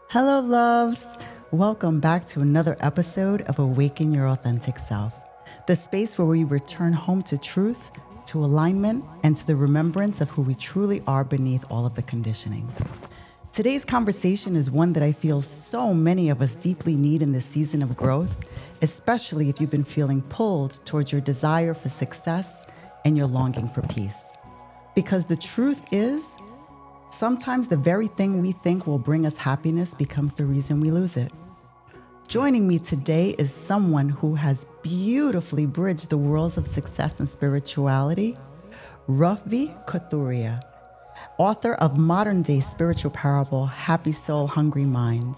Hello, loves. Welcome back to another episode of Awaken Your Authentic Self, the space where we return home to truth, to alignment, and to the remembrance of who we truly are beneath all of the conditioning. Today's conversation is one that I feel so many of us deeply need in this season of growth, especially if you've been feeling pulled towards your desire for success and your longing for peace. Because the truth is, sometimes the very thing we think will bring us happiness becomes the reason we lose it. Joining me today is someone who has beautifully bridged the worlds of success and spirituality, Ravi Kathuria, author of modern-day spiritual parable, Happy Soul, Hungry Mind.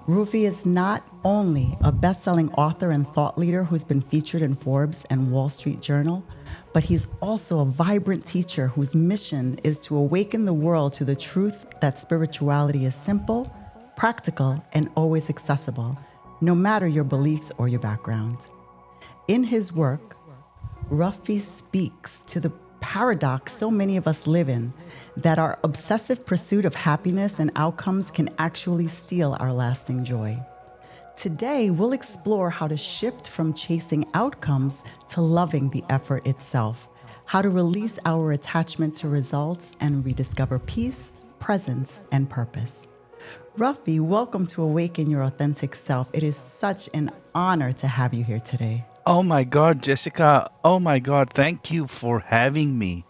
Ravi is not only a best-selling author and thought leader who's been featured in Forbes and Wall Street Journal, but he's also a vibrant teacher whose mission is to awaken the world to the truth that spirituality is simple, practical, and always accessible, no matter your beliefs or your background. In his work, Rafi speaks to the paradox so many of us live in, that our obsessive pursuit of happiness and outcomes can actually steal our lasting joy. Today, we'll explore how to shift from chasing outcomes to loving the effort itself, how to release our attachment to results and rediscover peace, presence, and purpose. Rafi, welcome to Awaken Your Authentic Self. It is such an honor to have you here today. Oh my God, Jessica. Oh my God. Thank you for having me.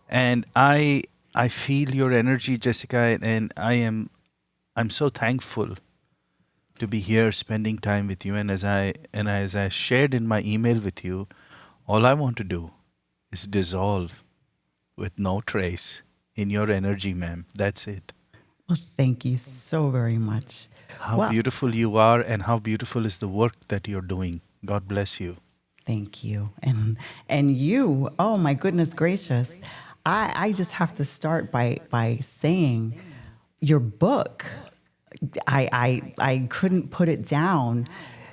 And I feel your energy, Jessica, and I'm so thankful to be here spending time with you. And as I shared in my email with you, all I want to do is dissolve with no trace in your energy, ma'am. That's it. Well, thank you so very much. How Well, beautiful you are and how beautiful is the work that you're doing. God bless you. thank you. And you, oh my goodness gracious. I just have to start by saying your book, I couldn't put it down.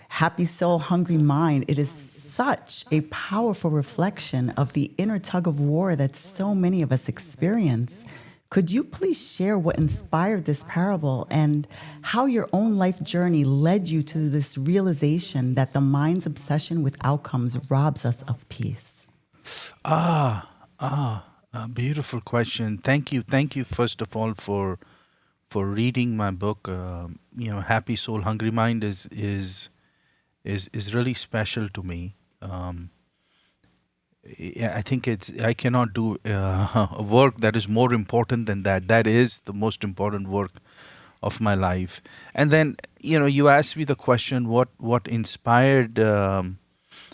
Happy Soul, Hungry Mind. It is such a powerful reflection of the inner tug of war that so many of us experience. Could you please share what inspired this parable and how your own life journey led you to this realization that the mind's obsession with outcomes robs us of peace? A beautiful question. Thank you first of all for reading my book. Happy Soul, Hungry Mind is really special to me. Um, I think I cannot do a work that is more important than that. That is the most important work of my life. And then you asked me the question, what inspired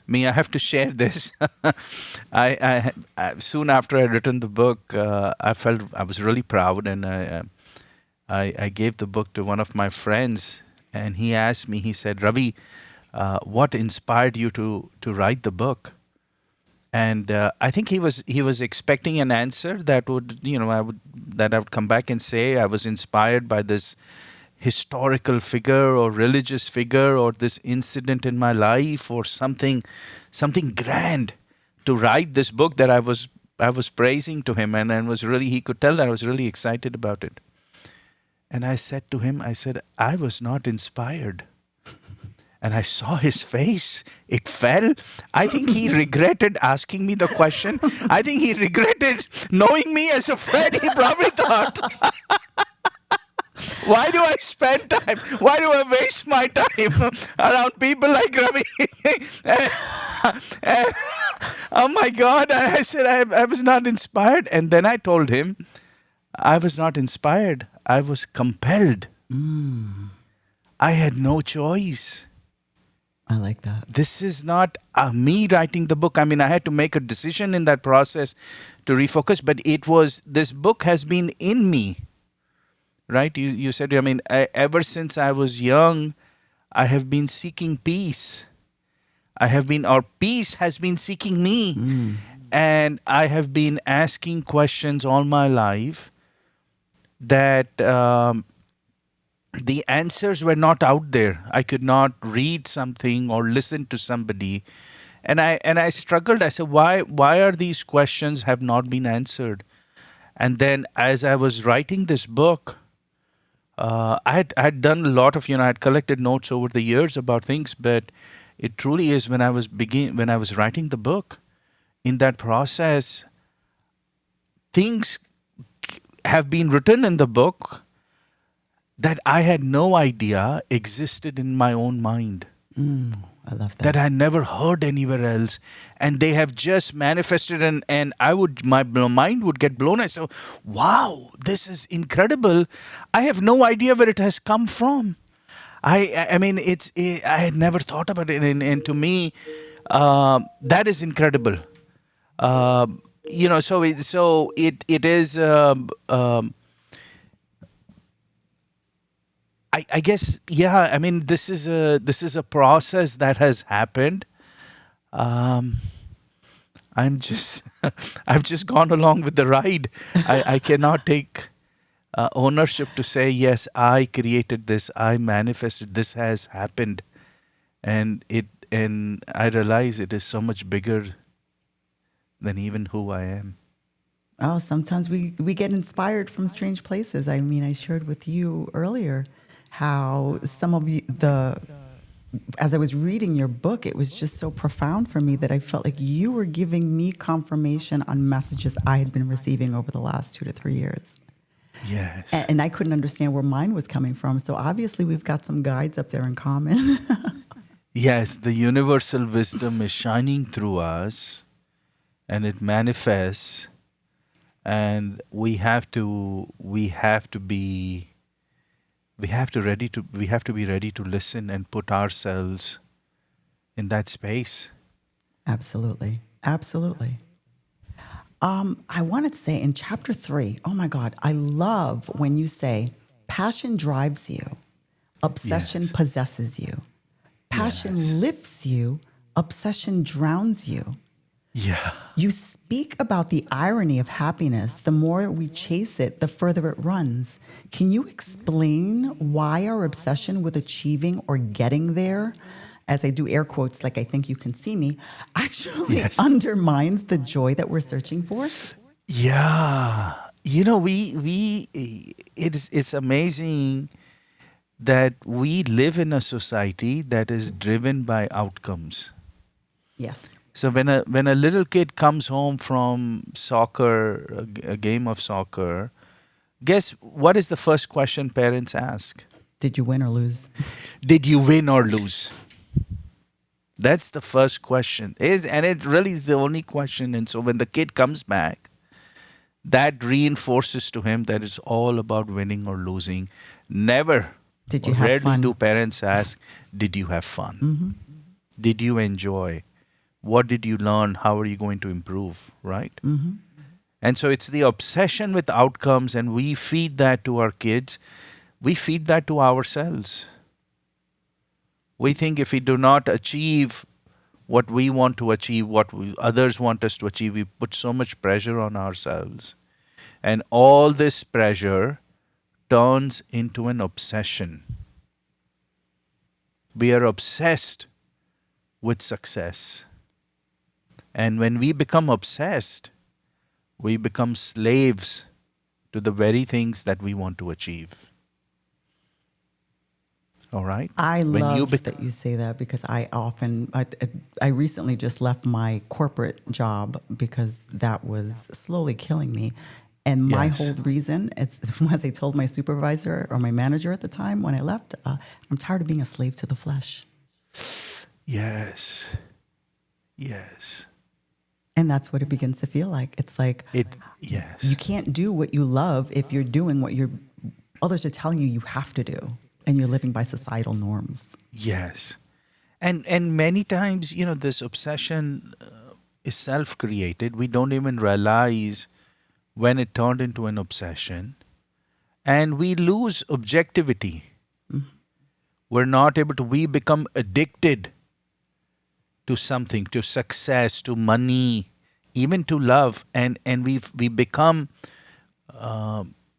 me. I have to share this. I soon after I written the book, I felt I was really proud, and I gave the book to one of my friends, and he asked me. He said, "Ravi, what inspired you to write the book?" And I think he was expecting an answer that would I would come back and say I was inspired by this historical figure or religious figure or this incident in my life or something grand to write this book that I was praising to him, and was really, he could tell that I was really excited about it. And I said to him, I said, I was not inspired. And I saw his face. It fell. I think he regretted asking me the question. I think he regretted knowing me as a friend. He probably thought, why do I spend time? Why do I waste my time around people like Ravi? And, oh my God. I said, I was not inspired. And then I told him, I was not inspired. I was compelled. I had no choice. I like that. This is not me writing the book. I mean, I had to make a decision in that process to refocus, but this book has been in me, right? You said, I mean, ever since I was young, I have been seeking peace. Our peace has been seeking me. And I have been asking questions all my life that the answers were not out there. I could not read something or listen to somebody. And I struggled. I said, why are these questions have not been answered? And then as I was writing this book, I had done a lot of, I had collected notes over the years about things, but it truly is when I was writing the book. In that process, things have been written in the book that I had no idea existed in my own mind, I love that that. I never heard anywhere else, and they have just manifested, and my mind would get blown. I said, wow, this is incredible. I have no idea where it has come from. I mean, I had never thought about it, and to me, that is incredible. So it is. I guess, yeah. I mean, this is a process that has happened. Um, I'm just I've just gone along with the ride. I cannot take ownership to say yes, I created this, I manifested this, has happened, and I realize it is so much bigger than even who I am. Oh, sometimes we get inspired from strange places. I mean, I shared with you earlier how some of you, as I was reading your book, it was just so profound for me that I felt like you were giving me confirmation on messages I had been receiving over the last 2 to 3 years. Yes. And I couldn't understand where mine was coming from. So obviously, we've got some guides up there in common. Yes, the universal wisdom is shining through us and it manifests, and we have to be ready to listen and put ourselves in that space. Absolutely. Absolutely. I wanted to say in chapter 3, oh my God, I love when you say passion drives you, obsession Yes. possesses you. Passion Yes. lifts you, obsession drowns you. Yeah. You speak about the irony of happiness. The more we chase it, the further it runs. Can you explain why our obsession with achieving or getting there, as I do air quotes like I think you can see me, actually Yes. undermines the joy that we're searching for? Yeah. It's amazing that we live in a society that is driven by outcomes. Yes. So when a little kid comes home from soccer, a game of soccer, guess what is the first question parents ask? Did you win or lose? Did you win or lose? That's the first question. And it really is the only question. And so when the kid comes back, that reinforces to him that it's all about winning or losing. Never Did you or have rarely do fun? parents ask, did you have fun? Hmm. Did you enjoy? What did you learn? How are you going to improve? Right? Hmm. And so it's the obsession with outcomes, and we feed that to our kids. We feed that to ourselves. We think if we do not achieve what we want to achieve, others want us to achieve, we put so much pressure on ourselves. And all this pressure turns into an obsession. We are obsessed with success. And when we become obsessed, we become slaves to the very things that we want to achieve. All right? I When you love become, that you say that because I recently just left my corporate job because that was slowly killing me. And my whole yes, reason, it's as I told my supervisor or my manager at the time when I left, I'm tired of being a slave to the flesh. yes, yes. And that's what it begins to feel like. It's like you Yes, can't do what you love if you're doing what others are telling you have to do, and you're living by societal norms. yes. And many times, this obsession is self-created. We don't even realize when it turned into an obsession, and we lose objectivity. We're not able to. We become addicted to something, to success, to money, even to love, and we become,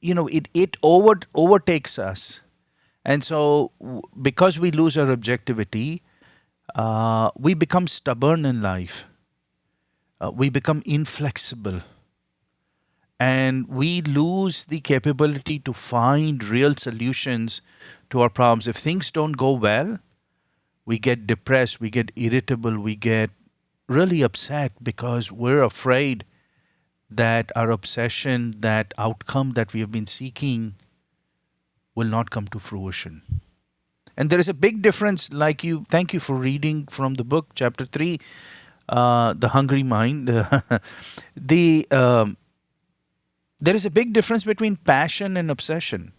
it overtakes us, and so because we lose our objectivity, we become stubborn in life. We become inflexible, And we lose the capability to find real solutions to our problems. If things don't go well, we get depressed, we get irritable, we get really upset because we're afraid that our obsession, that outcome that we have been seeking, will not come to fruition. And there is a big difference, like you, thank you for reading from the book, chapter 3, The Hungry Mind. the There is a big difference between passion and obsession.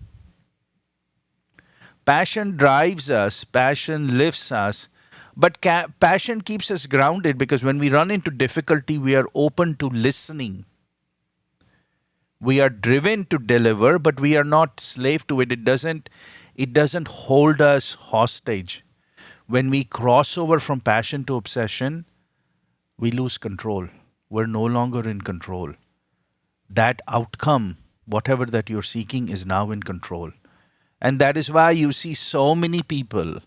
Passion drives us, passion lifts us, but passion keeps us grounded because when we run into difficulty, we are open to listening. We are driven to deliver, but we are not slave to it. It doesn't hold us hostage. When we cross over from passion to obsession, we lose control. We're no longer in control. That outcome, whatever that you're seeking, is now in control. And that is why you see so many people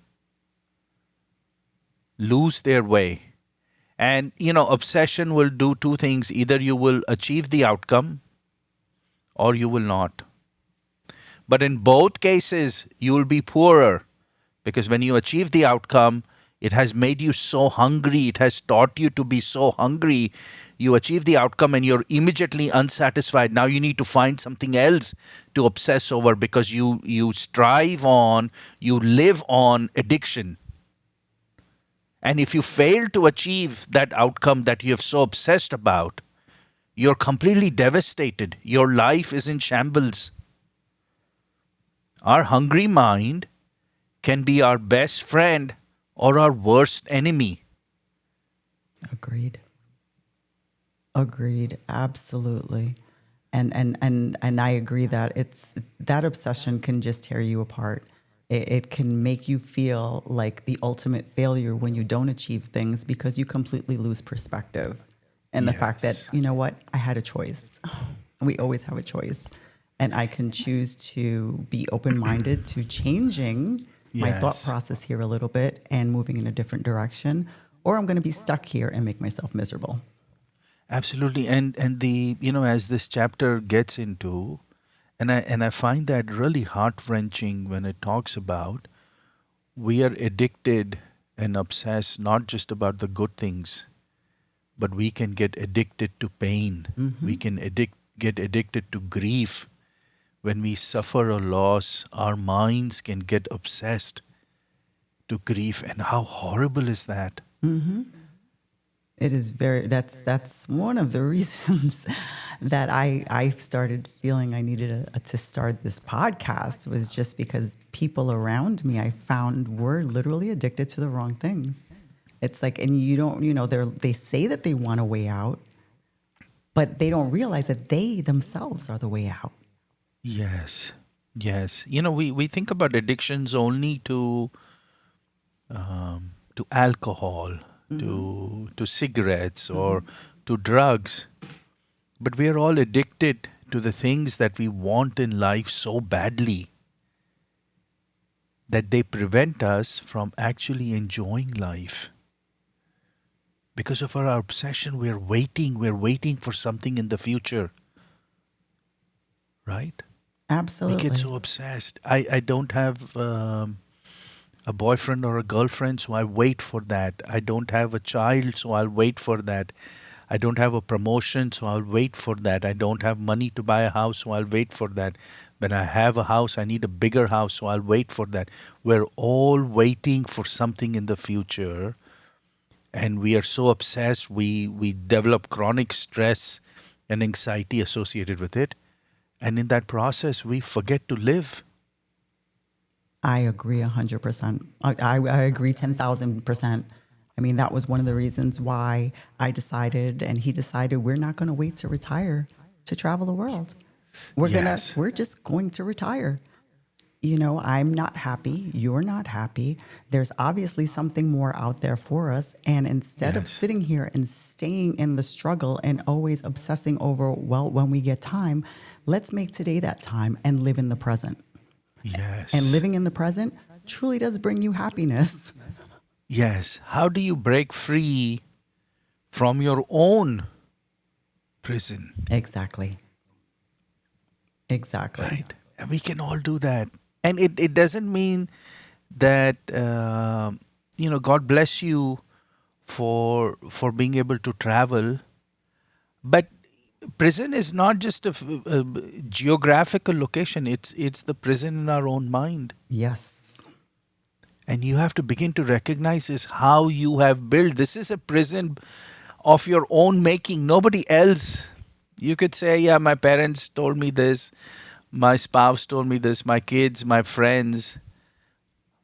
lose their way. And, obsession will do two things. Either you will achieve the outcome or you will not. But in both cases, you will be poorer because when you achieve the outcome, it has made you so hungry. It has taught you to be so hungry. You achieve the outcome and you're immediately unsatisfied. Now you need to find something else to obsess over because you strive on, you live on addiction. And if you fail to achieve that outcome that you have so obsessed about, you're completely devastated. Your life is in shambles. Our hungry mind can be our best friend or our worst enemy. Agreed. Agreed. Absolutely. And I agree that it's that obsession can just tear you apart. It can make you feel like the ultimate failure when you don't achieve things because you completely lose perspective. And the fact that, Yes. you know what, I had a choice. We always have a choice. And I can choose to be open minded to changing my thought Yes. process here a little bit and moving in a different direction, or I'm going to be stuck here and make myself miserable. Absolutely. And the as this chapter gets into, and I find that really heart wrenching when it talks about we are addicted and obsessed not just about the good things, but we can get addicted to pain. We can get addicted to grief. When we suffer a loss, our minds can get obsessed to grief. And how horrible is that? It is very, that's one of the reasons that I started feeling I needed to start this podcast, was just because people around me I found were literally addicted to the wrong things. It's like, and you don't, they say that they want a way out, but they don't realize that they themselves are the way out. Yes. Yes. We think about addictions only to alcohol, to cigarettes, or to drugs. But we are all addicted to the things that we want in life so badly that they prevent us from actually enjoying life. Because of our obsession, we're waiting for something in the future, right? We get Absolutely. so obsessed. I don't have a boyfriend or a girlfriend, so I wait for that. I don't have a child, so I'll wait for that. I don't have a promotion, so I'll wait for that. I don't have money to buy a house, so I'll wait for that. When I have a house, I need a bigger house, so I'll wait for that. We're all waiting for something in the future, and we are so obsessed, we develop chronic stress and anxiety associated with it. And in that process, we forget to live. I agree 100%. I agree 10,000%. I mean, that was one of the reasons why I decided and he decided we're not going to wait to retire to travel the world. Yes. We're just going to retire. I'm not happy. You're not happy. There's obviously something more out there for us. And instead of Yes. sitting here and staying in the struggle and always obsessing over, well, when we get time, let's make today that time and live in the present. And Yes. living in the present truly does bring you happiness. Yes. How do you break free from your own prison? Exactly. Exactly. right? And we can all do that. And it doesn't mean that, God bless you for being able to travel, but prison is not just a geographical location. It's the prison in our own mind. Yes. And you have to begin to recognize is how you have built. This is a prison of your own making, nobody else. You could say, yeah, my parents told me this, my spouse told me this, my kids, my friends.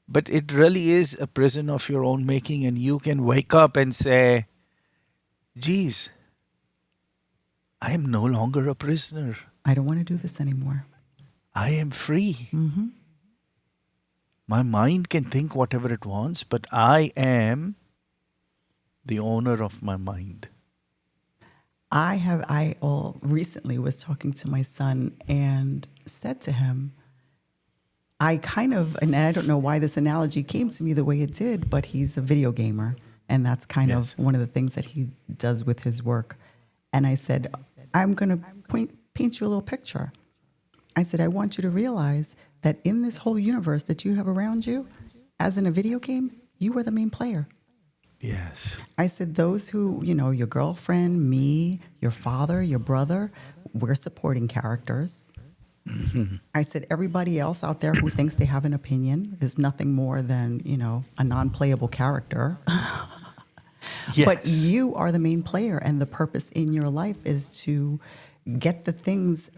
But it really is a prison of your own making, and you can wake up and say, geez, I am no longer a prisoner. I don't want to do this anymore. I am free. Hmm. My mind can think whatever it wants, but I am the owner of my mind. Recently was talking to my son and said to him, and I don't know why this analogy came to me the way it did, but he's a video gamer. And that's kind of Yes. one of the things that he does with his work. And I said, I'm going to paint you a little picture. I said, I want you to realize that in this whole universe that you have around you, as in a video game, you are the main player. Yes. I said, those who, your girlfriend, me, your father, your brother, we're supporting characters. I said, everybody else out there who thinks they have an opinion is nothing more than, a non-playable character. Yes. But you are the main player, and the purpose in your life is to get the things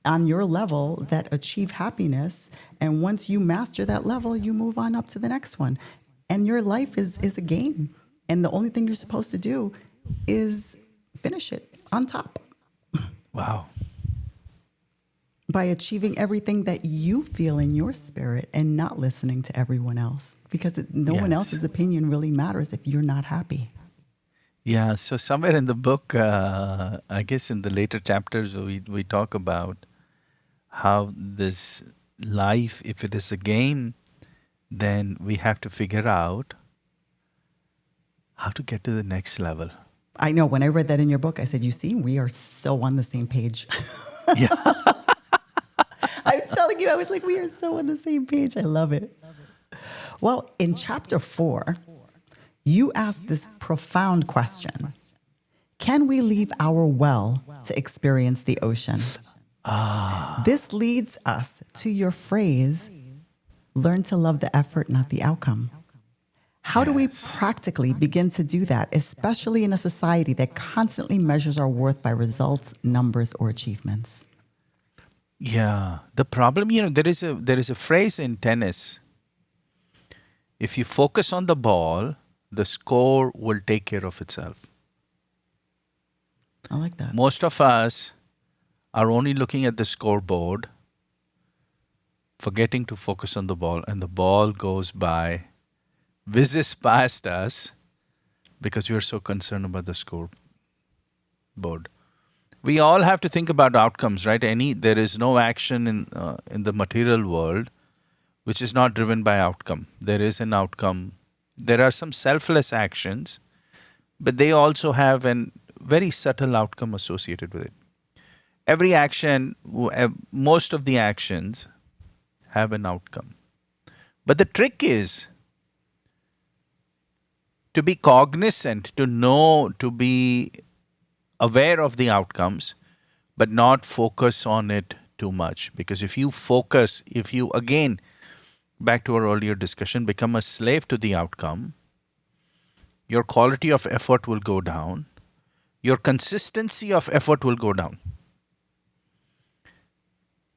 on your level that achieve happiness. And once you master that level, you move on up to the next one. And your life is a game. And the only thing you're supposed to do is finish it on top Wow. by achieving everything that you feel in your spirit and not listening to everyone else. Because no one Yes. else's opinion really matters if you're not happy. Yeah. So somewhere in the book, I guess in the later chapters, we talk about how this life, if it is a game, then we have to figure out how to get to the next level. I know when I read that in your book, I said, you see, we are so on the same page. Yeah. I'm telling you, I was like, we are so on the same page. I love it. Well, in chapter 4, you ask this profound question. Can we leave our well to experience the ocean? This leads us to your phrase, learn to love the effort, not the outcome. How do we practically begin to do that, especially in a society that constantly measures our worth by results, numbers, or achievements? Yeah. The problem, there is a phrase in tennis. If you focus on the ball, the score will take care of itself. I like that. Most of us are only looking at the scoreboard, forgetting to focus on the ball, and the ball goes by, whizzes past us because we are so concerned about the scoreboard. We all have to think about outcomes, right? There is no action in the material world which is not driven by outcome. There is an outcome. There are some selfless actions, but they also have a very subtle outcome associated with it. Every action, most of the actions have an outcome. But the trick is to be cognizant, to know, to be aware of the outcomes, but not focus on it too much. Because if you, again, back to our earlier discussion, become a slave to the outcome, your quality of effort will go down, your consistency of effort will go down.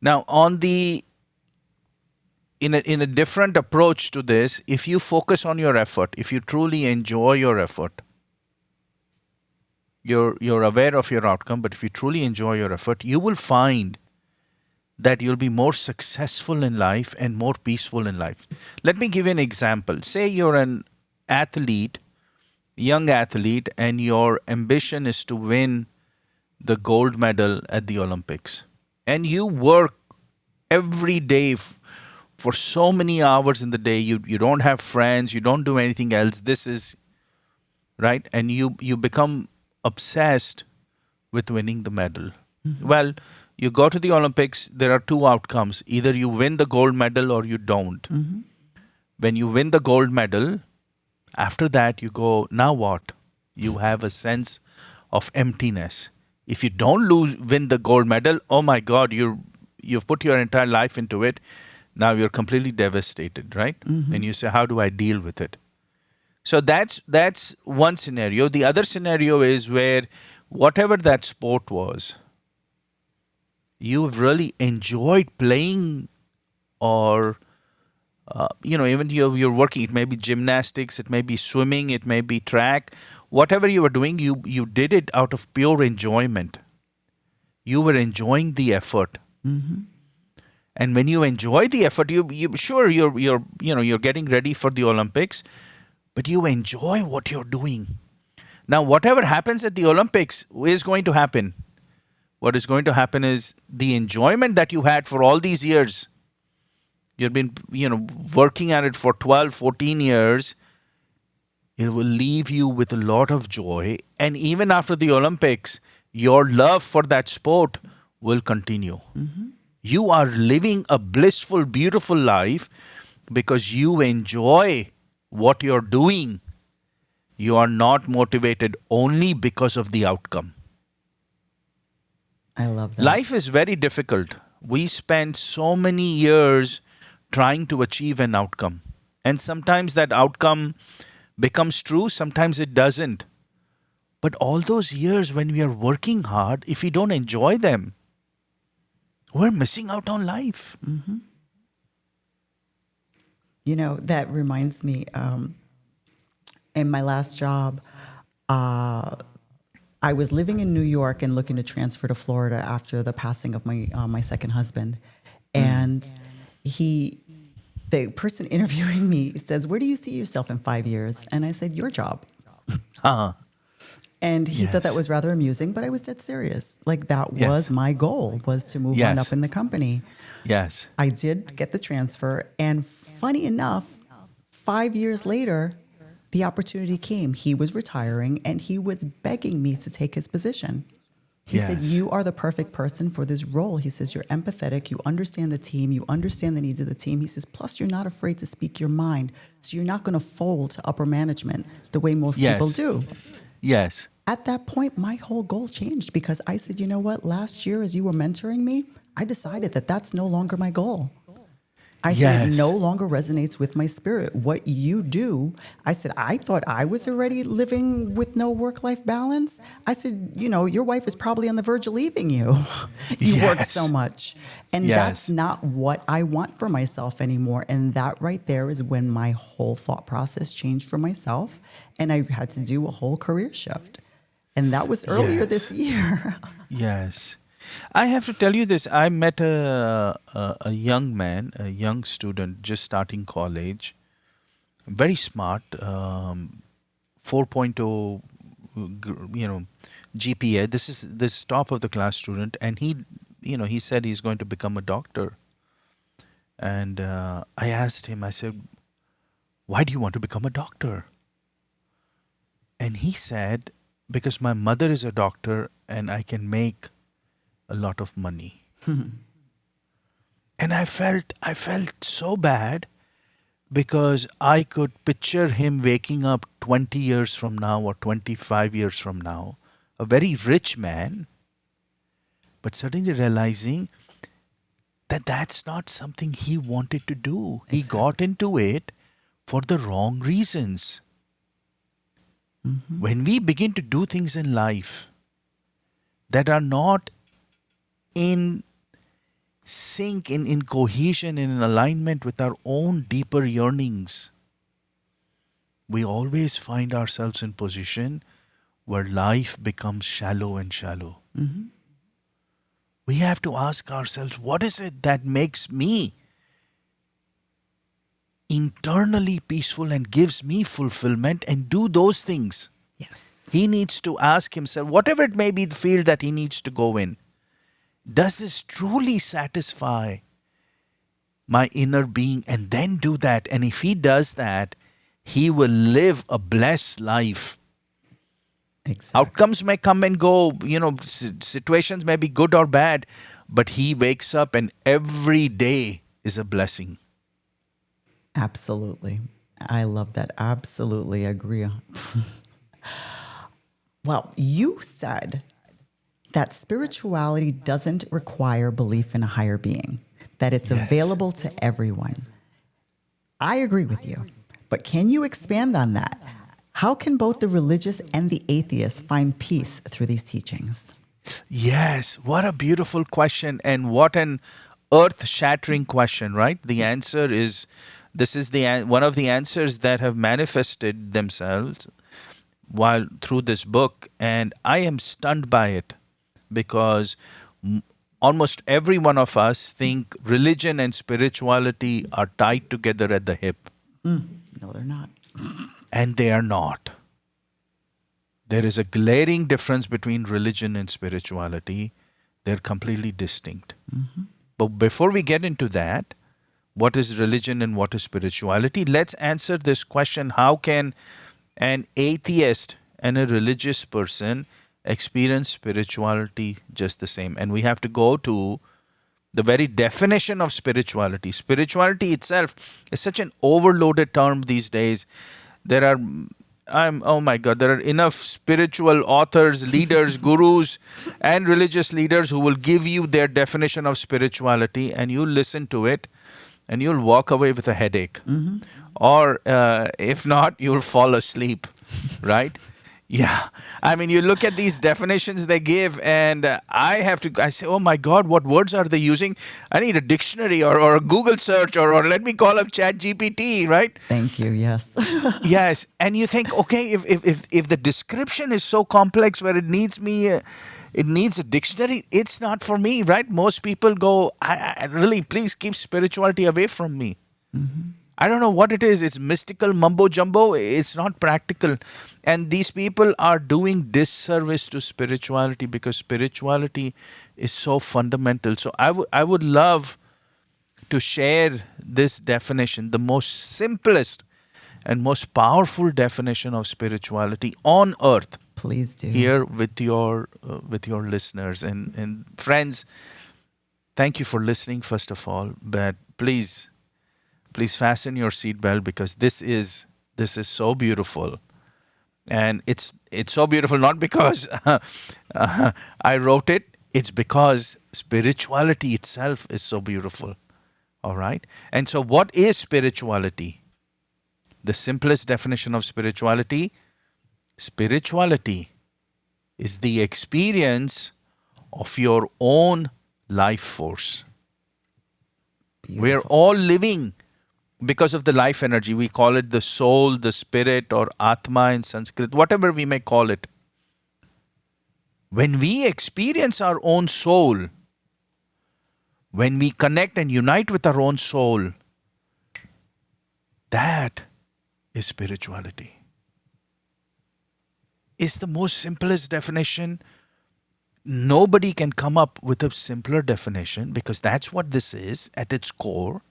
Now, in a different approach to this, if you focus on your effort, if you truly enjoy your effort, you're aware of your outcome, but if you truly enjoy your effort, you will find that you'll be more successful in life and more peaceful in life. Let me give you an example. Say you're an athlete, young athlete, and your ambition is to win the gold medal at the Olympics. And you work every day for so many hours in the day. You don't have friends, you don't do anything else. This is right. And you become obsessed with winning the medal. Well, You go to the Olympics, there are two outcomes. Either you win the gold medal or you don't. Mm-hmm. When you win the gold medal, after that you go, now what? You have a sense of emptiness. If you don't win the gold medal, oh my God, you've put your entire life into it. Now you're completely devastated, right? Mm-hmm. And you say, how do I deal with it? So that's one scenario. The other scenario is where whatever that sport was, you've really enjoyed playing, or even you're working. It may be gymnastics, it may be swimming, it may be track. Whatever you were doing, you did it out of pure enjoyment. You were enjoying the effort. Mm-hmm. And when you enjoy the effort, you sure you're getting ready for the Olympics, but you enjoy what you're doing. Now, whatever happens at the Olympics is going to happen. What is going to happen is the enjoyment that you had for all these years. You've been, working at it for 12, 14 years. It will leave you with a lot of joy. And even after the Olympics, your love for that sport will continue. Mm-hmm. You are living a blissful, beautiful life because you enjoy what you're doing. You are not motivated only because of the outcome. I love that. Life is very difficult. We spend so many years trying to achieve an outcome. And sometimes that outcome becomes true, sometimes it doesn't. But all those years when we are working hard, if we don't enjoy them, we're missing out on life. Mm-hmm. That reminds me, in my last job, I was living in New York and looking to transfer to Florida after the passing of my second husband. And the person interviewing me says, "Where do you see yourself in 5 years?" And I said, "Your job." Uh-huh. And he thought that was rather amusing, but I was dead serious. Like that was my goal, was to move on up in the company. Yes. I did get the transfer. And funny enough, 5 years later, the opportunity came. He was retiring and he was begging me to take his position. He said, "You are the perfect person for this role." He says, "You're empathetic. You understand the team. You understand the needs of the team." He says, "Plus, you're not afraid to speak your mind. So you're not going to fold to upper management the way most people do." Yes. At that point, my whole goal changed because I said, you know what? Last year, as you were mentoring me, I decided that that's no longer my goal. I said, it no longer resonates with my spirit. What you do, I said, I thought I was already living with no work-life balance. I said, your wife is probably on the verge of leaving you. You work so much. And that's not what I want for myself anymore. And that right there is when my whole thought process changed for myself. And I had to do a whole career shift. And that was earlier this year. Yes. I have to tell you this. I met a young man, a young student just starting college, very smart, 4.0, GPA. This top of the class student. And he said he's going to become a doctor. And I asked him, I said, "Why do you want to become a doctor?" And he said, "Because my mother is a doctor and I can make a lot of money." And I felt so bad because I could picture him waking up 20 years from now or 25 years from now, a very rich man, but suddenly realizing that that's not something he wanted to do. He got into it for the wrong reasons. When we begin to do things in life that are not in sync, in cohesion, in alignment with our own deeper yearnings, we always find ourselves in position where life becomes shallow and shallow. Mm-hmm. We have to ask ourselves, what is it that makes me internally peaceful and gives me fulfillment, and do those things? Yes. He needs to ask himself, whatever it may be the field that he needs to go in, does this truly satisfy my inner being? And then do that. And if he does that, he will live a blessed life. Exactly. Outcomes may come and go, situations may be good or bad, but he wakes up and every day is a blessing. Absolutely. I love that. Absolutely agree. Well, you said that spirituality doesn't require belief in a higher being, that it's Yes. available to everyone. I agree with you, but can you expand on that? How can both the religious and the atheist find peace through these teachings? Yes, what a beautiful question, and what an earth-shattering question, right? The answer is this is one of the answers that have manifested themselves while through this book, and I am stunned by it because m- almost every one of us think religion and spirituality are tied together at the hip, No, they're not. and they are not. There is a glaring difference between religion and spirituality. They're completely distinct. But before we get into that, what is religion and what is spirituality? Let's answer this question: how can an atheist and a religious person experience spirituality just the same? And we have to go to the very definition of spirituality. Spirituality itself is such an overloaded term these days. There are oh my god, there are enough spiritual authors, leaders, gurus, and religious leaders who will give you their definition of spirituality, and you listen to it and you'll walk away with a headache. Or if not, you'll fall asleep, right? Yeah. I mean, you look at these definitions they give, and I say, oh my God, what words are they using? I need a dictionary or a Google search or let me call up Chat GPT, right? Thank you. Yes. Yes. And you think, okay, if the description is so complex where it needs a dictionary, it's not for me, right? Most people go, I really, please keep spirituality away from me. I don't know what it is. It's mystical mumbo jumbo. It's not practical. And these people are doing disservice to spirituality because spirituality is so fundamental. So I would love to share this definition, the most simplest and most powerful definition of spirituality on earth, Please do. here with your listeners and friends. Thank you for listening, first of all. But please fasten your seatbelt because this is so beautiful, and it's so beautiful not because I wrote it. It's because spirituality itself is so beautiful. All right, and so what is spirituality? The simplest definition of spirituality: spirituality is the experience of your own life force. We're Beautiful. all living because of the life energy. We call it the soul, the spirit, or atma in Sanskrit, whatever we may call it. When we experience our own soul, when we connect and unite with our own soul, that is spirituality. It's the most simplest definition. Nobody can come up with a simpler definition because that's what this is at its core.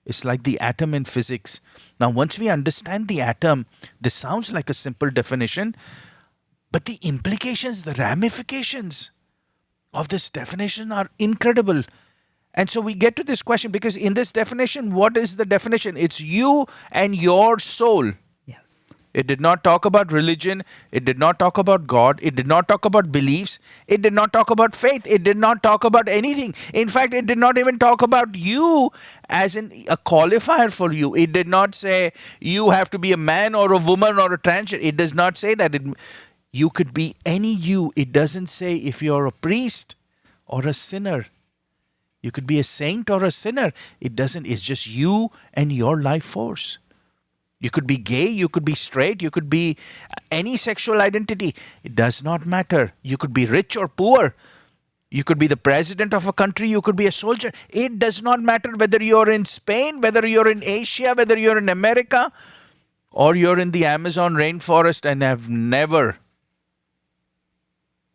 It's like the atom in physics. Now, once we understand the atom, this sounds like a simple definition, but the implications, the ramifications of this definition are incredible. And so we get to this question because in this definition, what is the definition? It's you and your soul. Yes. It did not talk about religion. It did not talk about God. It did not talk about beliefs. It did not talk about faith. It did not talk about anything. In fact, it did not even talk about you as in a qualifier for you. It did not say you have to be a man or a woman or a transgender. It does not say that. You could be any you. It doesn't say if you're a priest or a sinner. You could be a saint or a sinner. It doesn't. It's just you and your life force. You could be gay, you could be straight, you could be any sexual identity. It does not matter. You could be rich or poor. You could be the president of a country, you could be a soldier. It does not matter whether you're in Spain, whether you're in Asia, whether you're in America, or you're in the Amazon rainforest and have never,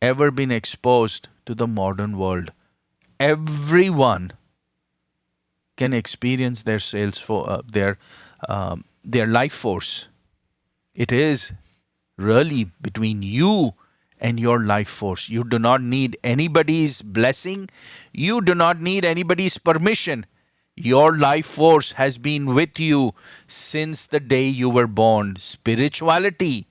ever been exposed to the modern world. Everyone can experience their sales for their life force. It is really between you and your life force. You do not need anybody's blessing. You do not need anybody's permission. Your life force has been with you since the day you were born. Spirituality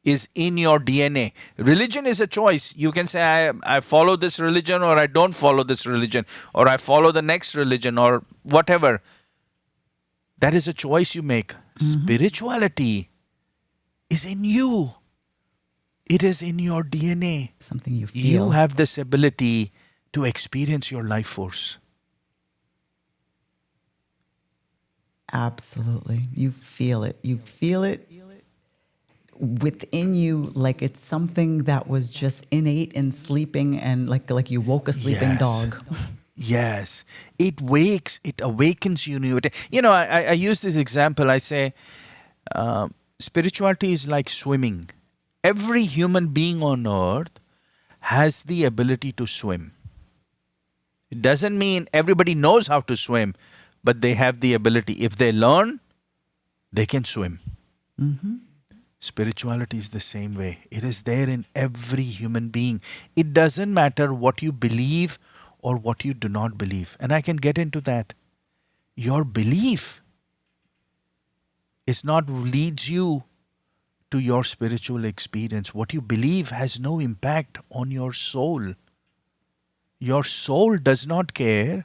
is in your DNA. Religion is a choice. You can say, I follow this religion, or I don't follow this religion, or I follow the next religion, or whatever. That is a choice you make. Spirituality is in you. It is in your DNA. Something you feel. You have this ability to experience your life force. Absolutely. You feel it. You feel it within you, like it's something that was just innate in sleeping, and like you woke a sleeping Yes. dog. Yes. It awakens you. You know, I use this example. I say, spirituality is like swimming. Every human being on earth has the ability to swim. It doesn't mean everybody knows how to swim, but they have the ability. If they learn, they can swim. Spirituality is the same way. It is there in every human being. It doesn't matter what you believe or what you do not believe. And I can get into that. Your belief is not leads you to your spiritual experience. What you believe has no impact on your soul. Your soul does not care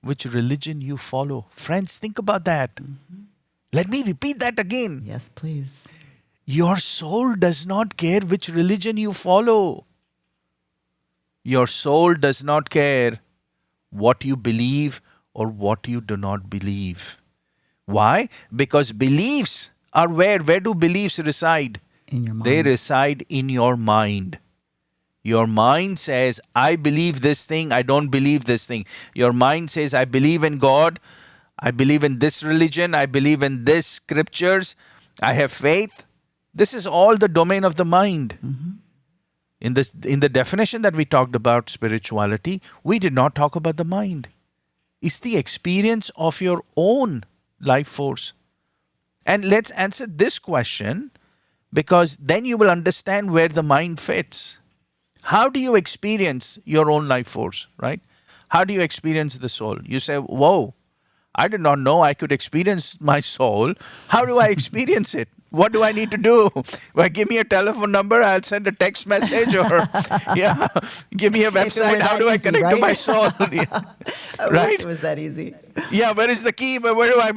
which religion you follow. Friends, think about that. Let me repeat that again. Yes, please. Your soul does not care which religion you follow. Your soul does not care what you believe or what you do not believe. Why? Because beliefs are where? Where do beliefs reside? In your mind. They reside in your mind. Your mind says, I believe this thing, I don't believe this thing. Your mind says, I believe in God, I believe in this religion, I believe in this scriptures, I have faith. This is all the domain of the mind. In the definition that we talked about spirituality, we did not talk about the mind. It's the experience of your own life force. And let's answer this question, because then you will understand where the mind fits. How do you experience your own life force, right? How do you experience the soul? You say, whoa, I did not know I could experience my soul. How do I experience it? What do I need to do? Well, give me a telephone number, I'll send a text message, or yeah, give me a website. How do I connect to my soul? Yeah. I wish it was that easy. Yeah, where is the key? Where do I,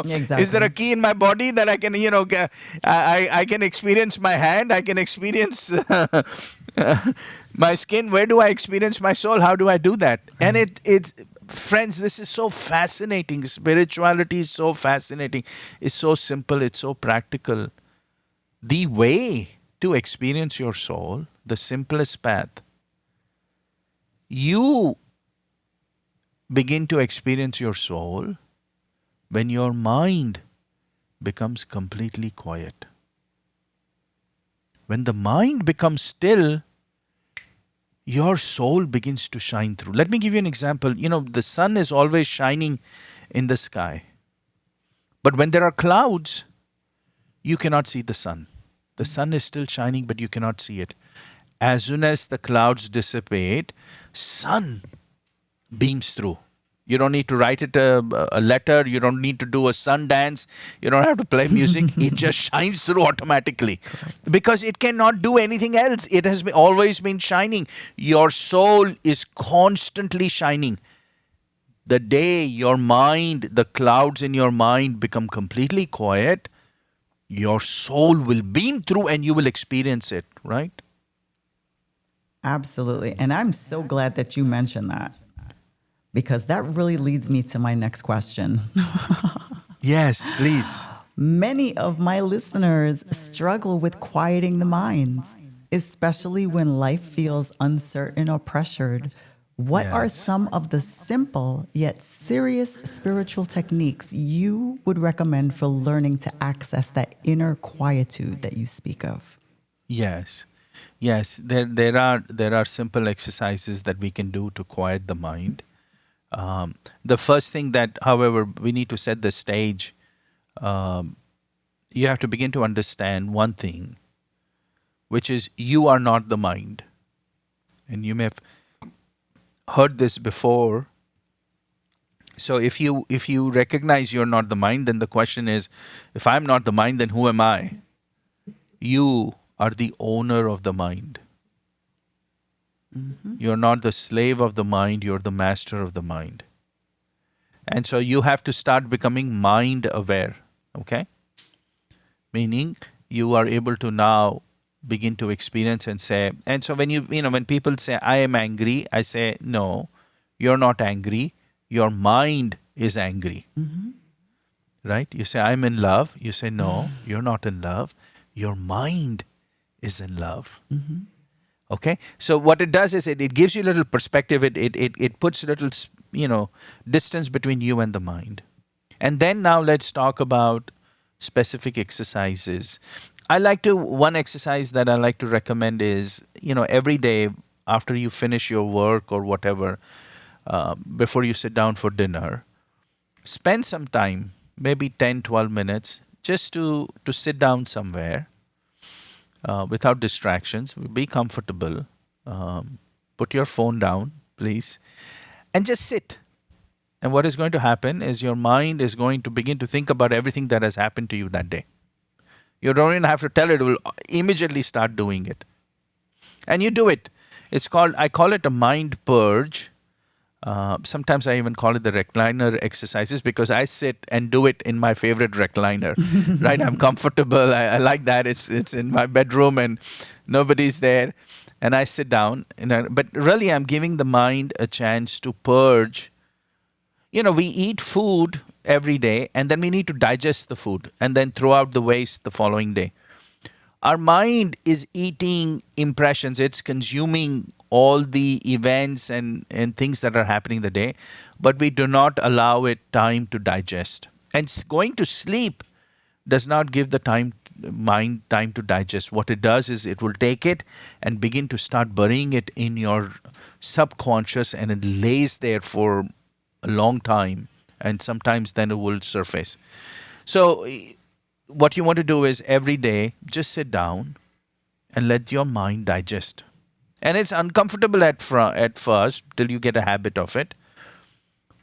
Exactly. Is there a key in my body that I can, I can experience my hand, I can experience my skin. Where do I experience my soul? How do I do that? And it's, friends, this is so fascinating. Spirituality is so fascinating. It's so simple. It's so practical. The way to experience your soul, the simplest path, you begin to experience your soul when your mind becomes completely quiet. When the mind becomes still, your soul begins to shine through. Let me give you an example. The sun is always shining in the sky. But when there are clouds, you cannot see the sun. The sun is still shining, but you cannot see it. As soon as the clouds dissipate, sun beams through. You don't need to write it a letter. You don't need to do a sun dance. You don't have to play music. It just shines through automatically. Because it cannot do anything else. It has always been shining. Your soul is constantly shining. The day your mind, the clouds in your mind become completely quiet, your soul will beam through and you will experience it, right? Absolutely. And I'm so glad that you mentioned that, because that really leads me to my next question. Yes, please. Many of my listeners struggle with quieting the mind, especially when life feels uncertain or pressured. What are Yes. some of the simple yet serious spiritual techniques you would recommend for learning to access that inner quietude that you speak of? Yes. Yes, there are simple exercises that we can do to quiet the mind. The first thing that, however, we need to set the stage. You have to begin to understand one thing. which is you are not the mind. And you may have heard this before. So if you recognize you're not the mind, then the question is, if I'm not the mind, then who am I? You are the owner of the mind. You're not the slave of the mind, you're the master of the mind. And so you have to start becoming mind aware, okay? Meaning you are able to now begin to experience and say, and so when people say, I am angry, I say, no, you're not angry. Your mind is angry, right? You say, I'm in love. You say, no, you're not in love. Your mind is in love. Okay, so what it does is it gives you a little perspective. It puts a little distance between you and the mind. And then now let's talk about specific exercises. One exercise that I like to recommend is, every day after you finish your work or whatever, before you sit down for dinner, spend some time, maybe 10, 12 minutes, just to sit down somewhere without distractions. Be comfortable. Put your phone down, please, and just sit. And what is going to happen is your mind is going to begin to think about everything that has happened to you that day. You don't even have to tell it, it will immediately start doing it. And you do it. I call it a mind purge. Sometimes I even call it the recliner exercises because I sit and do it in my favorite recliner, right? I'm comfortable. I like that. It's in my bedroom and nobody's there. And I sit down. But really, I'm giving the mind a chance to purge. We eat food every day and then we need to digest the food and then throw out the waste the following day. Our mind is eating impressions. It's consuming all the events and things that are happening the day, but we do not allow it time to digest. And going to sleep does not give the mind time to digest. What it does is it will take it and begin to start burying it in your subconscious, and it lays there for a long time, and sometimes then it will surface. So what you want to do is every day just sit down and let your mind digest. And it's uncomfortable at first till you get a habit of it.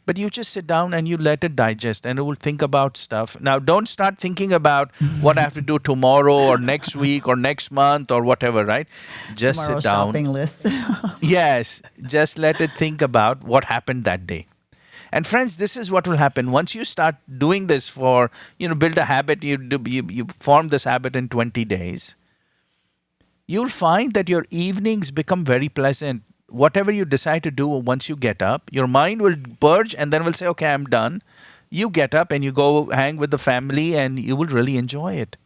But you just sit down and you let it digest, and it will think about stuff. Now, don't start thinking about what I have to do tomorrow or next week or next month or whatever, right? Just Tomorrow's sit down. shopping list. Yes, just let it think about what happened that day. And friends, this is what will happen once you start doing this for, build a habit. You form this habit in 20 days. You'll find that your evenings become very pleasant. Whatever you decide to do once you get up, your mind will purge and then will say, okay, I'm done. You get up and you go hang with the family and you will really enjoy it.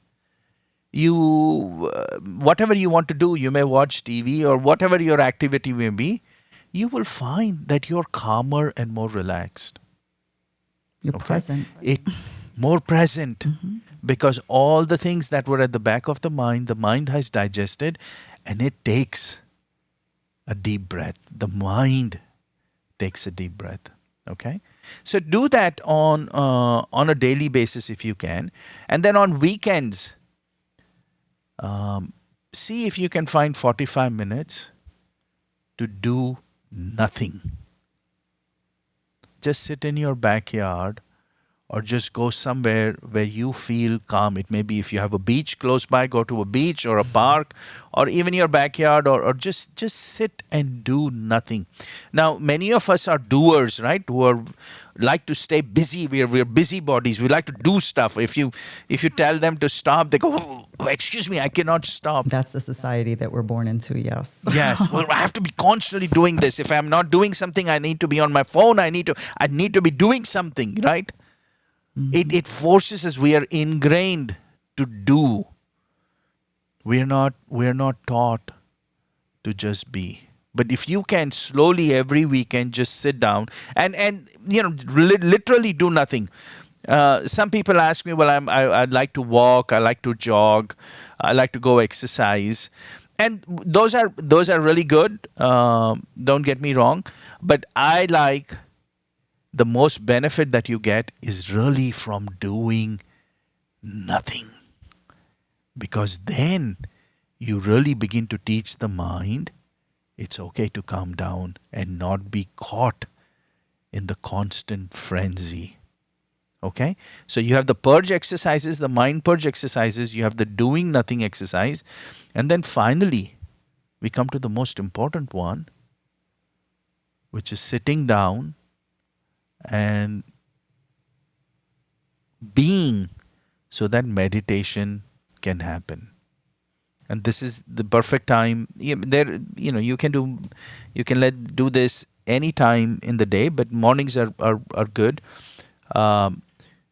Whatever you want to do, you may watch TV or whatever your activity may be, you will find that you're calmer and more relaxed. You're present. More present. Because all the things that were at the back of the mind has digested, and it takes a deep breath. The mind takes a deep breath. Okay? So do that on a daily basis if you can. And then on weekends, see if you can find 45 minutes to do nothing. Just sit in your backyard or just go somewhere where you feel calm. It may be if you have a beach close by, go to a beach or a park or even your backyard, or just sit and do nothing. Now, many of us are doers, right? Who like to stay busy. We're busybodies. We like to do stuff. If you tell them to stop, they go, oh, excuse me, I cannot stop. That's the society that we're born into, yes. Yes. Well, I have to be constantly doing this. If I'm not doing something, I need to be on my phone. I need to be doing something, right? It forces us. We are ingrained to do. We are not taught to just be. But if you can slowly every weekend just sit down and literally do nothing. Some people ask me, well, I'd like to walk, I like to jog, I like to go exercise, and those are really good. Don't get me wrong, but I like the most benefit that you get is really from doing nothing. Because then you really begin to teach the mind it's okay to calm down and not be caught in the constant frenzy. Okay? So you have the purge exercises, the mind purge exercises, you have the doing nothing exercise, and then finally, we come to the most important one, which is sitting down and being, so that meditation can happen. And this is the perfect time. There, you can do this any time in the day, but mornings are good. Um,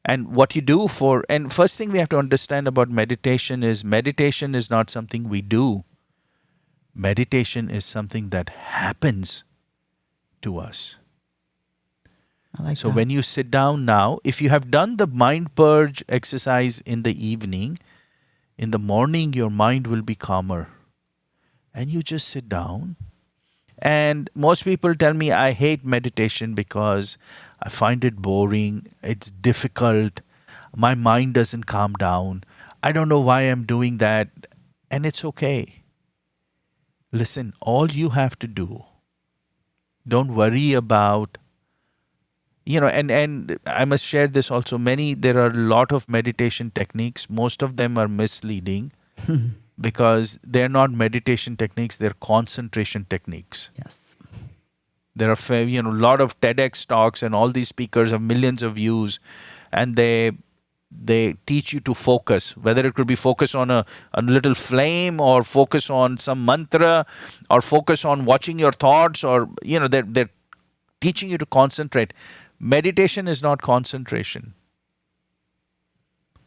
and what you do and first thing we have to understand about meditation is not something we do. Meditation is something that happens to us. I like So that. when you sit down now, if you have done the mind purge exercise in the evening, in the morning your mind will be calmer. And you just sit down. And most people tell me I hate meditation because I find it boring, it's difficult, my mind doesn't calm down. I don't know why I'm doing that. And it's okay. Listen, all you have to do, don't worry about, and I must share this also. There are a lot of meditation techniques. Most of them are misleading because they're not meditation techniques, they're concentration techniques. Yes. There are a lot of TEDx talks, and all these speakers have millions of views, and they teach you to focus, whether it could be focus on a little flame, or focus on some mantra, or focus on watching your thoughts, or they're teaching you to concentrate. Meditation is not concentration.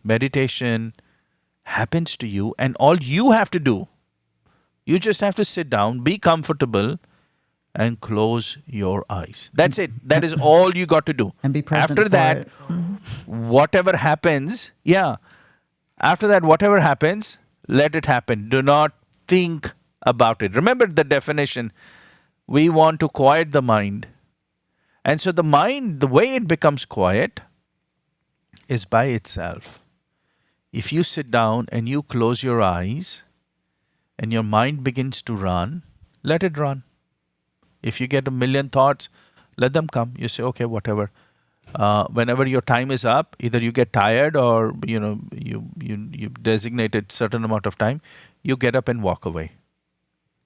Meditation happens to you, and all you have to do, you just have to sit down, be comfortable, and close your eyes. That's it. That is all you got to do. And be present After for that, it. whatever happens, after that, whatever happens, let it happen. Do not think about it. Remember the definition. We want to quiet the mind. And so the mind, the way it becomes quiet is by itself. If you sit down and you close your eyes and your mind begins to run, let it run. If you get a million thoughts, let them come. You say, okay, whatever. Whenever your time is up, either you get tired, or you designated certain amount of time, you get up and walk away.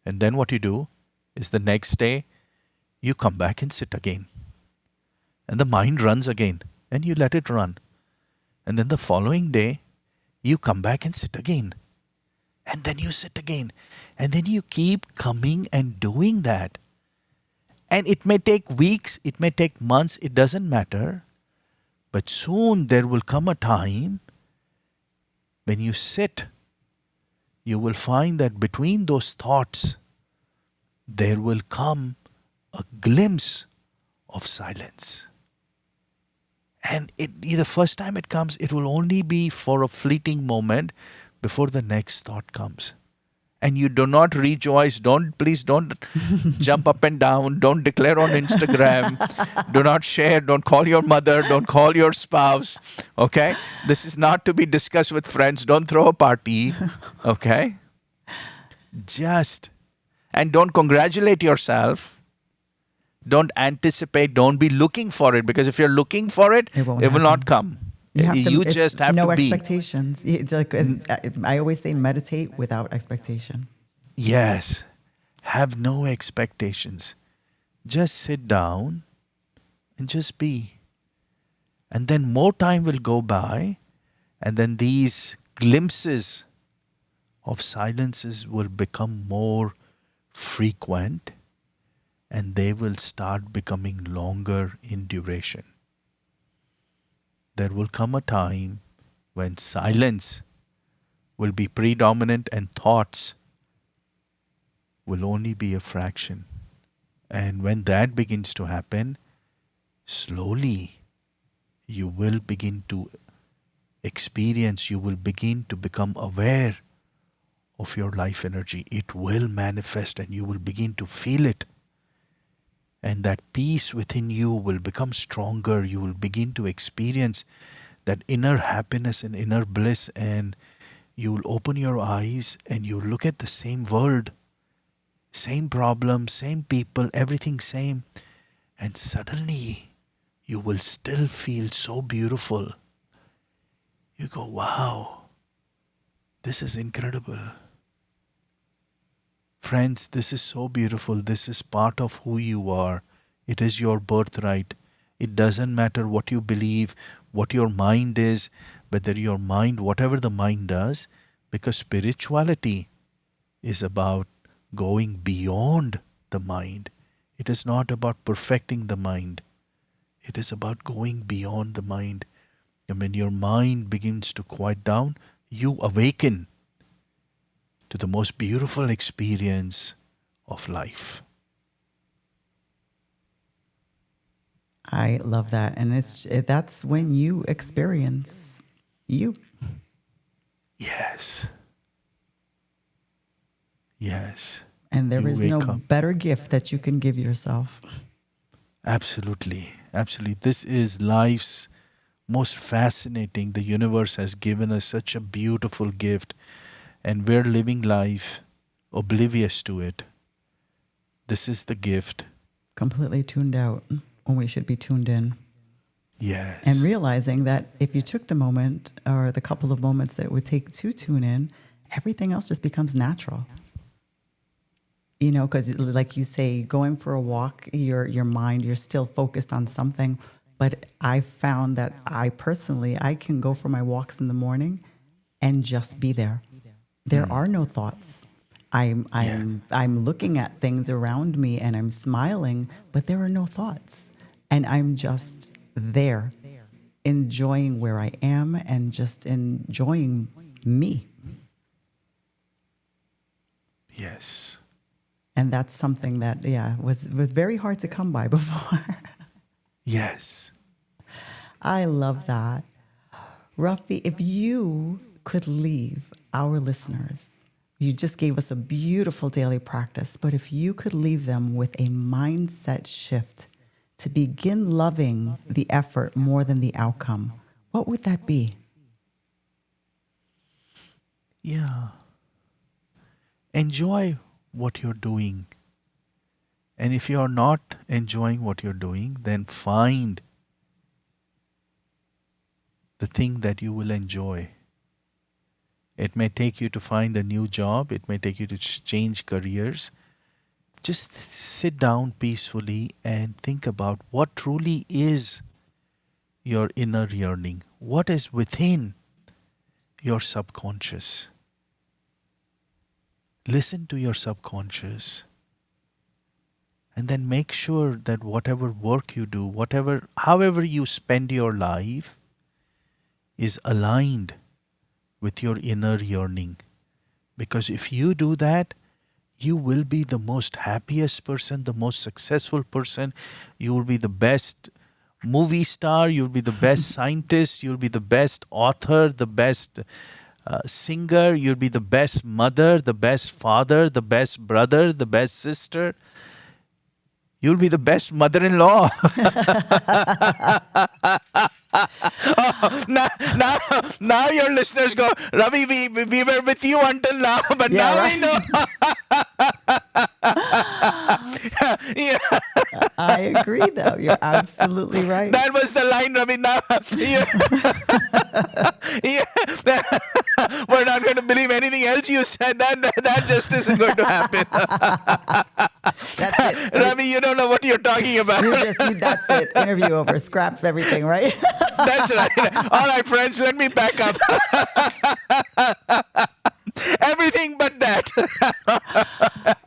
And then what you do is the next day, you come back and sit again. And the mind runs again, and you let it run. And then the following day, you come back and sit again. And then you sit again. And then you keep coming and doing that. And it may take weeks, it may take months, it doesn't matter. But soon there will come a time when you sit, you will find that between those thoughts, there will come a glimpse of silence. And the first time it comes, it will only be for a fleeting moment before the next thought comes. And you do not rejoice. Please don't jump up and down. Don't declare on Instagram. Do not share. Don't call your mother. Don't call your spouse. Okay? This is not to be discussed with friends. Don't throw a party. Okay? And don't congratulate yourself. Don't anticipate. Don't be looking for it, because if you're looking for it, it will not come. You just have no to be. expectations. It's like, I always say, meditate without expectation. Yes. Have no expectations. Just sit down and just be. And then more time will go by, and then these glimpses of silences will become more frequent, and they will start becoming longer in duration. There will come a time when silence will be predominant and thoughts will only be a fraction. And when that begins to happen, slowly you will begin to experience, you will begin to become aware of your life energy. It will manifest and you will begin to feel it. And that peace within you will become stronger. You will begin to experience that inner happiness and inner bliss, and you will open your eyes and you look at the same world, same problems, same people, everything same, and suddenly you will still feel so beautiful. You go, wow, this is incredible. Friends, this is so beautiful. This is part of who you are. It is your birthright. It doesn't matter what you believe, what your mind is, whether your mind, whatever the mind does, because spirituality is about going beyond the mind. It is not about perfecting the mind. It is about going beyond the mind. And when your mind begins to quiet down, you awaken to the most beautiful experience of life. I love that. And that's when you experience you. Yes. Yes. And there You is no wake up. better gift that you can give yourself. Absolutely. Absolutely. This is life's most fascinating. The universe has given us such a beautiful gift, and we're living life oblivious to it. This is the gift. Completely tuned out when we should be tuned in. Yes. And realizing that if you took the moment or the couple of moments that it would take to tune in, everything else just becomes natural. You know, because like you say, going for a walk, your mind, you're still focused on something. But I found that I can go for my walks in the morning and just be there. There are no thoughts. I'm looking at things around me and I'm smiling, but there are no thoughts. And I'm just there, enjoying where I am and just enjoying me. Yes. And that's something that, was very hard to come by before. Yes. I love that. Rafi, if you could leave our listeners, you just gave us a beautiful daily practice, but if you could leave them with a mindset shift to begin loving the effort more than the outcome, what would that be? Yeah. Enjoy what you're doing. And if you're not enjoying what you're doing, then find the thing that you will enjoy. It may take you to find a new job, it may take you to change careers. Just sit down peacefully and think about what truly is your inner yearning. What is within your subconscious? Listen to your subconscious. And then make sure that whatever work you do, however you spend your life, is aligned with your inner yearning. Because if you do that, you will be the most happiest person, the most successful person. You will be the best movie star. You'll be the best scientist. You'll be the best author, the best singer. You'll be the best mother, the best father, the best brother, the best sister. You'll be the best mother-in-law. Now your listeners go, Ravi, we were with you until now, but Yeah, now right. we know. Yeah, I agree, though. You're absolutely right. that was the line, Ravi. Now, yeah, we're not going to believe anything else you said. That just isn't going to happen. That's it. Ravi, you don't know what you're talking about. That's it. Interview over. Scrap everything, right? That's right. All right, friends, let me back up. Everything but that.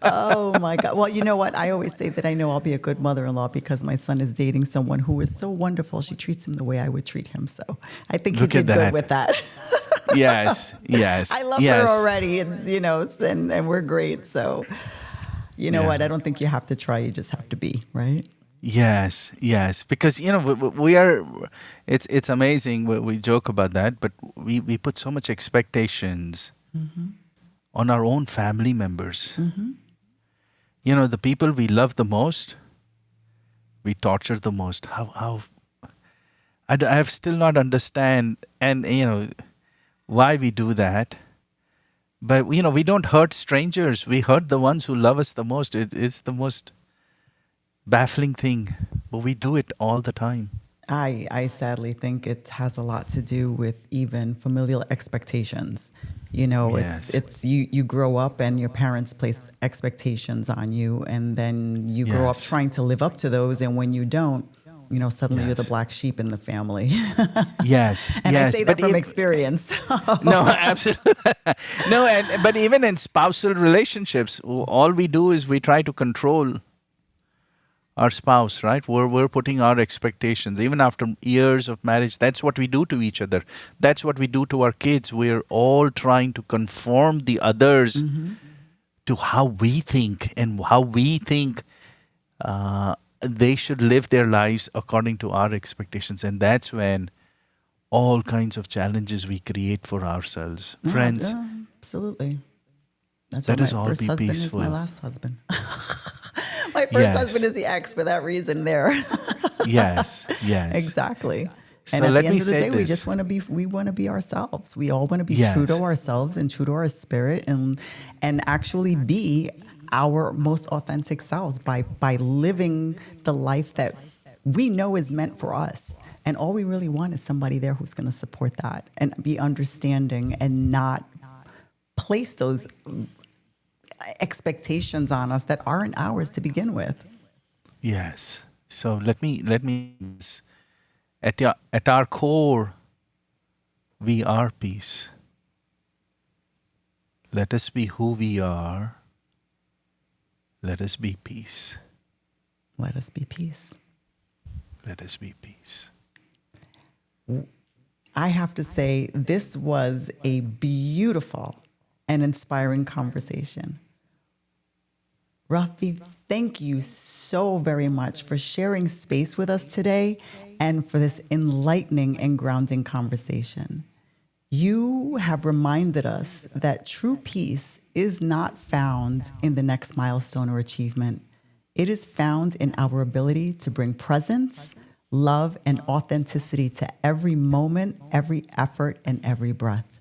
Oh my God. Well, you know what? I always say that I know I'll be a good mother-in-law because my son is dating someone who is so wonderful. She treats him the way I would treat him. So I think you Look at did good that. with that. Yes. I love her already, and and we're great. So you know Yeah. what? I don't think you have to try. You just have to be, right? Yes, because we are. It's amazing. We joke about that, but we put so much expectations on our own family members. The people we love the most, we torture the most. How I have still not understand, and why we do that. But we don't hurt strangers. We hurt the ones who love us the most. It's the most baffling thing, but we do it all the time. I sadly think it has a lot to do with even familial expectations. You know, Yes. it's you grow up and your parents place expectations on you, and then you grow up Yes. trying to live up to those, and when you don't, suddenly you're the Yes. black sheep in the family. Yes. And I Yes. say that But from if experience. no, absolutely no, and but even in spousal relationships, all we do is we try to control our spouse, right? We're putting our expectations even after years of marriage. That's what we do to each other. That's what we do to our kids. We're all trying to conform the others Hmm. to how we think and how we think they should live their lives according to our expectations. And that's when all kinds of challenges we create for ourselves. Yeah, Friends, yeah, absolutely. That's why let my us all first be husband is my peaceful. last husband. My first husband Yes, is the ex for that reason there. yes, yes. Exactly. And So at the let end me of the say day, this. we want to be ourselves. We all want to be true to Yes, ourselves and true to our spirit, and actually be our most authentic selves by living the life that we know is meant for us. And all we really want is somebody there who's going to support that and be understanding and not place those expectations on us that aren't ours to begin with. yes. So let me at our core we are peace. Let us be who we are. Let us be peace. Let us be peace. Let us be peace. I have to say, this was a beautiful and inspiring conversation. Rafi, thank you so very much for sharing space with us today and for this enlightening and grounding conversation. You have reminded us that true peace is not found in the next milestone or achievement. It is found in our ability to bring presence, love, and authenticity to every moment, every effort, and every breath.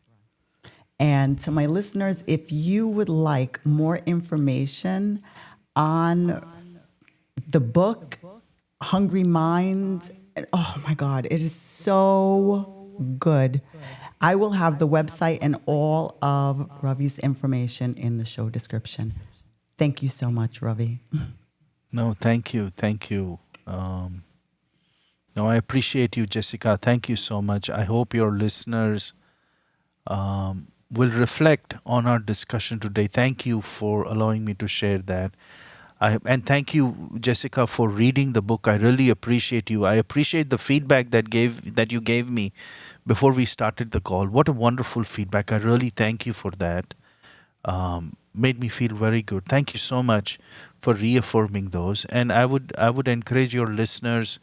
And to my listeners, if you would like more information on the book, Hungry Mind, oh my God, it is so good. I will have the website and all of Ravi's information in the show description. Thank you so much, Ravi. No, thank you. Thank you. No, I appreciate you, Jessica. Thank you so much. I hope your listeners will reflect on our discussion today. Thank you for allowing me to share that. And thank you, Jessica, for reading the book. I really appreciate you. I appreciate the feedback that you gave me before we started the call. What a wonderful feedback! I really thank you for that. Made me feel very good. Thank you so much for reaffirming those. And I would encourage your listeners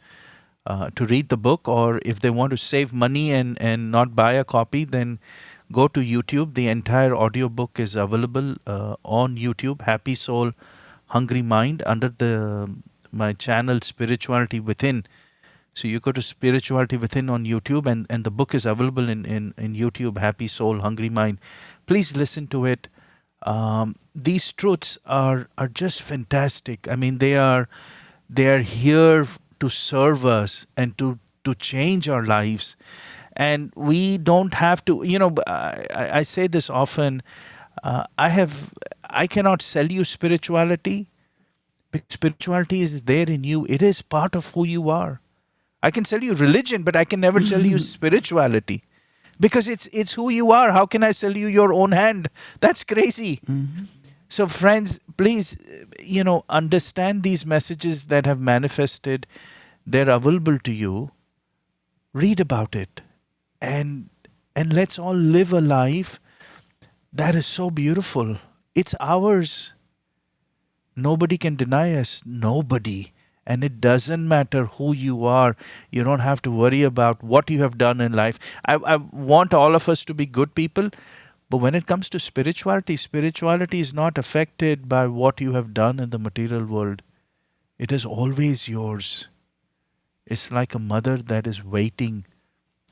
to read the book, or if they want to save money and not buy a copy, then go to YouTube. The entire audiobook is available on YouTube. Happy Soul, Hungry Mind, under the my channel Spirituality Within. So you go to Spirituality Within on YouTube, and the book is available in YouTube, Happy Soul, Hungry Mind. Please listen to it. These truths are just fantastic. I mean, they are here to serve us and to change our lives. And we don't have to, I say this often. I cannot sell you spirituality, because spirituality is there in you. It is part of who you are. I can sell you religion, but I can never sell you spirituality, because it's who you are. How can I sell you your own hand? That's crazy. So, friends, please, understand these messages that have manifested. They're available to you. Read about it, and let's all live a life that is so beautiful. It's ours. Nobody can deny us. Nobody. And it doesn't matter who you are. You don't have to worry about what you have done in life. I want all of us to be good people. But when it comes to spirituality, spirituality is not affected by what you have done in the material world. It is always yours. It's like a mother that is waiting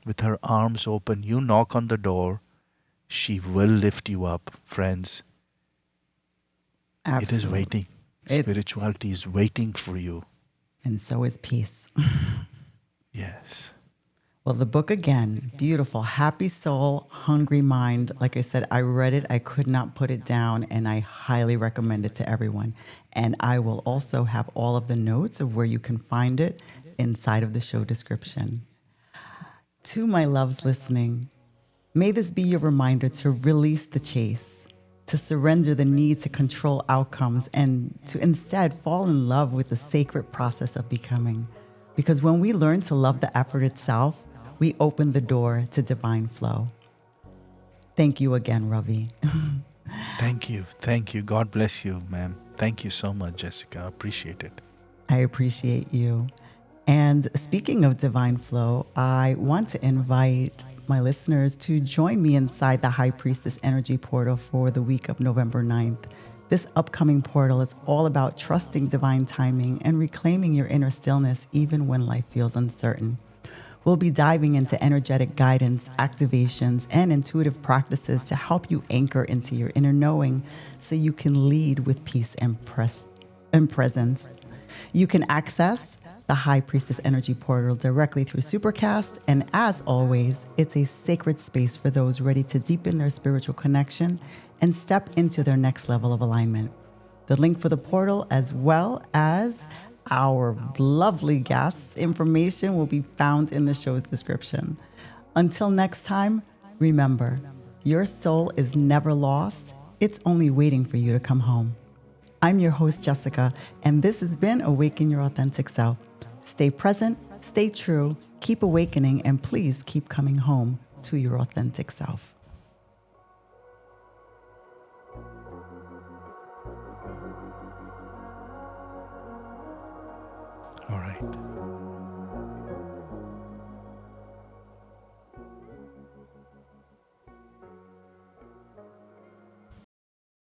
with her arms open. You knock on the door, She will lift you up, friends. It is Absolutely. waiting. Spirituality is waiting for you. And so is peace. Yes. Well, the book again, beautiful, Happy Soul, Hungry Mind. Like I said, I read it, I could not put it down, and I highly recommend it to everyone. And I will also have all of the notes of where you can find it inside of the show description. To my loves listening, may this be your reminder to release the chase, to surrender the need to control outcomes, and to instead fall in love with the sacred process of becoming. Because when we learn to love the effort itself, we open the door to divine flow. Thank you again, Ravi. Thank you. Thank you. God bless you, ma'am. Thank you so much, Jessica. I appreciate it. I appreciate you. And speaking of divine flow, I want to invite my listeners to join me inside the High Priestess Energy Portal for the week of November 9th. This upcoming portal is all about trusting divine timing and reclaiming your inner stillness even when life feels uncertain. We'll be diving into energetic guidance, activations, and intuitive practices to help you anchor into your inner knowing so you can lead with peace and presence. You can access the High Priestess Energy Portal directly through Supercast, and as always, it's a sacred space for those ready to deepen their spiritual connection and step into their next level of alignment. The link for the portal, as well as our lovely guests' information, will be found in the show's description. Until next time, remember, your soul is never lost. It's only waiting for you to come home. I'm your host, Jessica, and this has been Awaken Your Authentic Self. Stay present, stay true, keep awakening, and please keep coming home to your authentic self. All right.